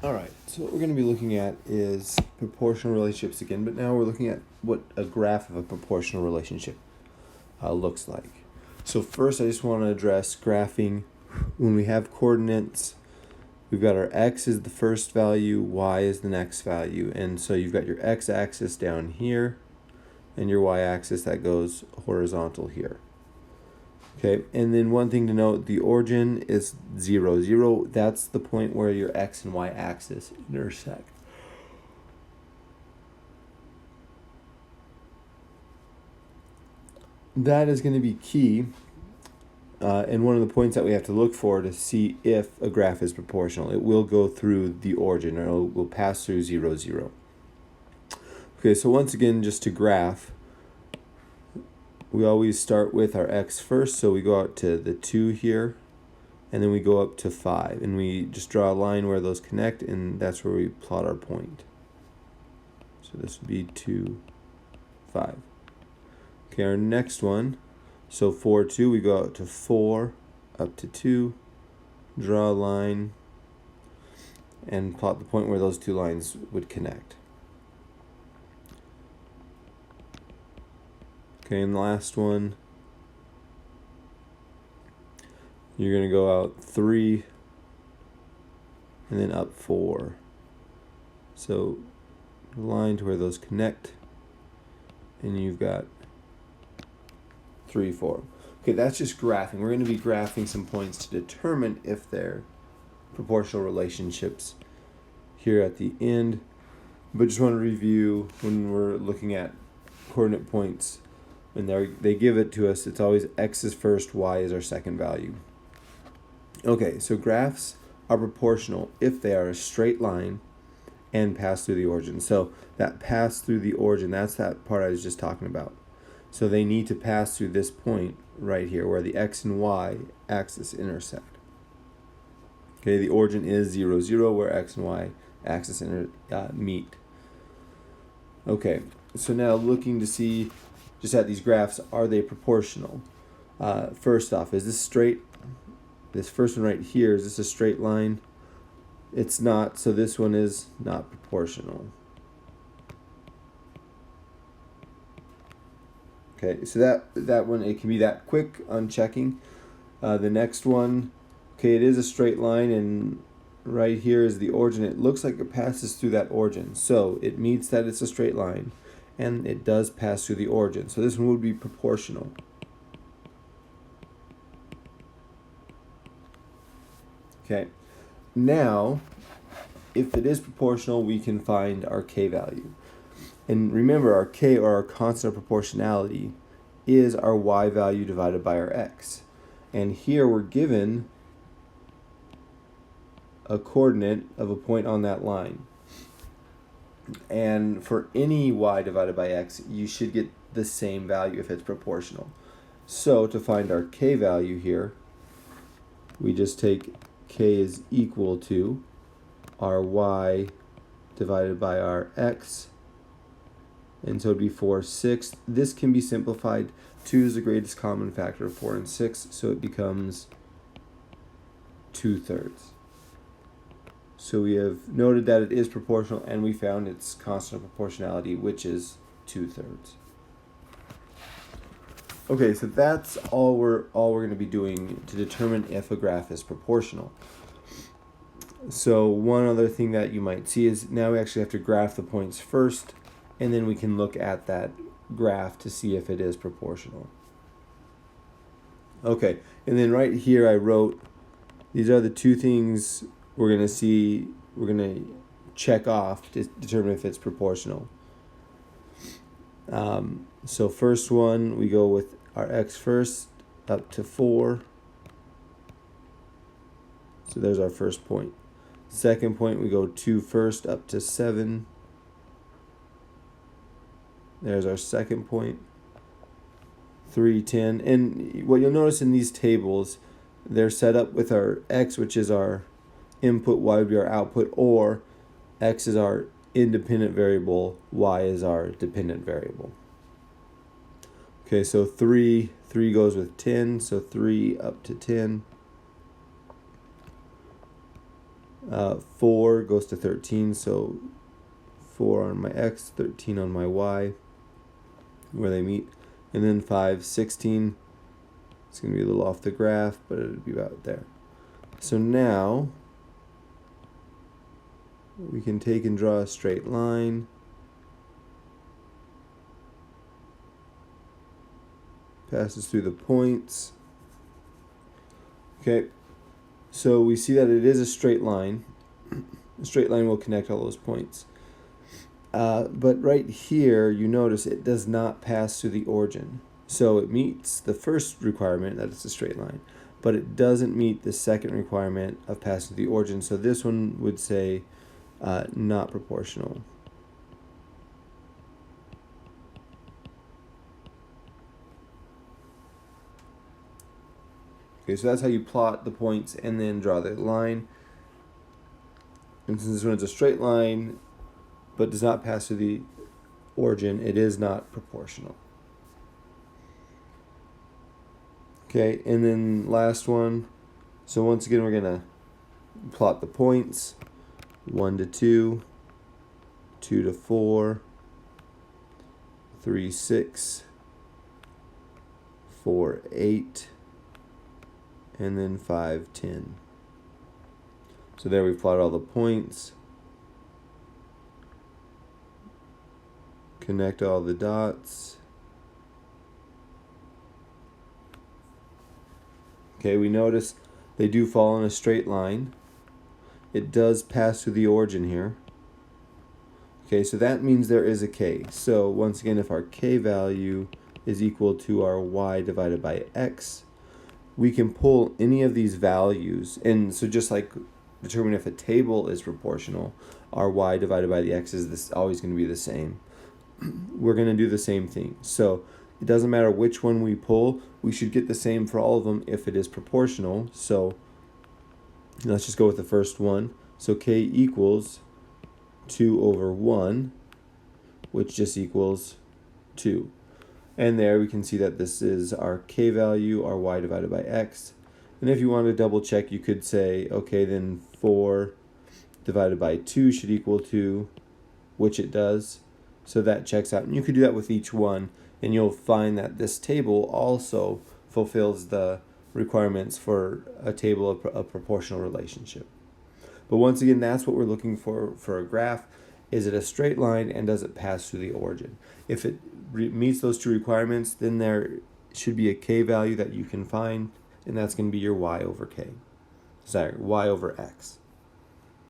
All right, so what we're going to be looking at is proportional relationships again, but now we're looking at what a graph of a proportional relationship looks like. So first I just want to address graphing. When we have coordinates, we've got our x is the first value, y is the next value, and so you've got your x-axis down here and your y-axis that goes horizontal here. Okay, and then one thing to note, the origin is 0, 0. That's the point where your x and y axis intersect. That is going to be key, and one of the points that we have to look for to see if a graph is proportional. It will go through the origin, or it will pass through 0, 0. Okay, so once again, just to graph, we always start with our x first, so we go out to the 2 here, and then we go up to 5, and we just draw a line where those connect, and that's where we plot our point. So this would be 2, 5. Okay, our next one, so 4, 2, we go out to 4, up to 2, draw a line, and plot the point where those two lines would connect. Okay, and the last one, you're going to go out 3 and then up 4. So line to where those connect, and you've got 3, 4. Okay, that's just graphing. We're going to be graphing some points to determine if they're proportional relationships here at the end. But just want to review when we're looking at coordinate points. When they give it to us, it's always x is first, y is our second value. Okay, so graphs are proportional if they are a straight line and pass through the origin. So that pass through the origin, that's that part I was just talking about. So they need to pass through this point right here where the x and y axis intersect. Okay, the origin is 0, 0 where x and y axis meet. Okay, so now looking to see just at these graphs, are they proportional? First off, is this straight? This first one right here, is this a straight line? It's not, so this one is not proportional. Okay, so that one, it can be that quick on checking. The next one, okay, it is a straight line, and right here is the origin. It looks like it passes through that origin, so it meets that it's a straight line, and it does pass through the origin. So this one would be proportional. Okay, now, if it is proportional, we can find our k value. And remember, our k, or our constant of proportionality, is our y value divided by our x. And here we're given a coordinate of a point on that line. And for any y divided by x, you should get the same value if it's proportional. So to find our k value here, we just take k is equal to our y divided by our x, and so it'd be 4/6. This can be simplified. 2 is the greatest common factor of 4 and 6, so it becomes 2/3. So we have noted that it is proportional, and we found its constant of proportionality, which is 2/3. Okay, so that's all we're going to be doing to determine if a graph is proportional. So one other thing that you might see is now we actually have to graph the points first, and then we can look at that graph to see if it is proportional. Okay, and then right here I wrote, these are the two things we're going to see, we're going to check off to determine if it's proportional. So first one, we go with our x first, up to 4. So there's our first point. Second point, we go 2 first, up to 7. There's our second point. 3, 10. And what you'll notice in these tables, they're set up with our x, which is our input, y would be our output, or x is our independent variable, y is our dependent variable. Okay, so 3 goes with 10, so 3 up to 10. 4 goes to 13, so 4 on my x, 13 on my y, where they meet. And then 5, 16. It's going to be a little off the graph, but it'll be about there. So now we can take and draw a straight line. Passes through the points. Okay, so we see that it is a straight line. A straight line will connect all those points. But right here, you notice it does not pass through the origin. So it meets the first requirement, that it's a straight line, but it doesn't meet the second requirement of passing through the origin. So this one would say not proportional. Okay, so that's how you plot the points and then draw the line. And since this one is a straight line, but does not pass through the origin, it is not proportional. Okay, and then last one. So once again, we're going to plot the points. 1 to 2, 2 to 4, 3, 6, 4, 8, and then 5, 10. So there we've plotted all the points. Connect all the dots. Okay, we notice they do fall in a straight line. It does pass through the origin here. Okay, so that means there is a k. So once again, if our k value is equal to our y divided by x, we can pull any of these values. And so just like determine if a table is proportional, our y divided by the x is always going to be the same. We're going to do the same thing. So it doesn't matter which one we pull, we should get the same for all of them if it is proportional. So let's just go with the first one. So k equals 2 over 1, which just equals 2. And there we can see that this is our k value, our y divided by x. And if you want to double check, you could say, okay, then 4 divided by 2 should equal 2, which it does. So that checks out. And you could do that with each one, and you'll find that this table also fulfills the requirements for a table of a proportional relationship. But once again, that's what we're looking for a graph. Is it a straight line, and does it pass through the origin? If it meets those two requirements, then there should be a k value that you can find, and that's going to be your y over k. Sorry, y over x.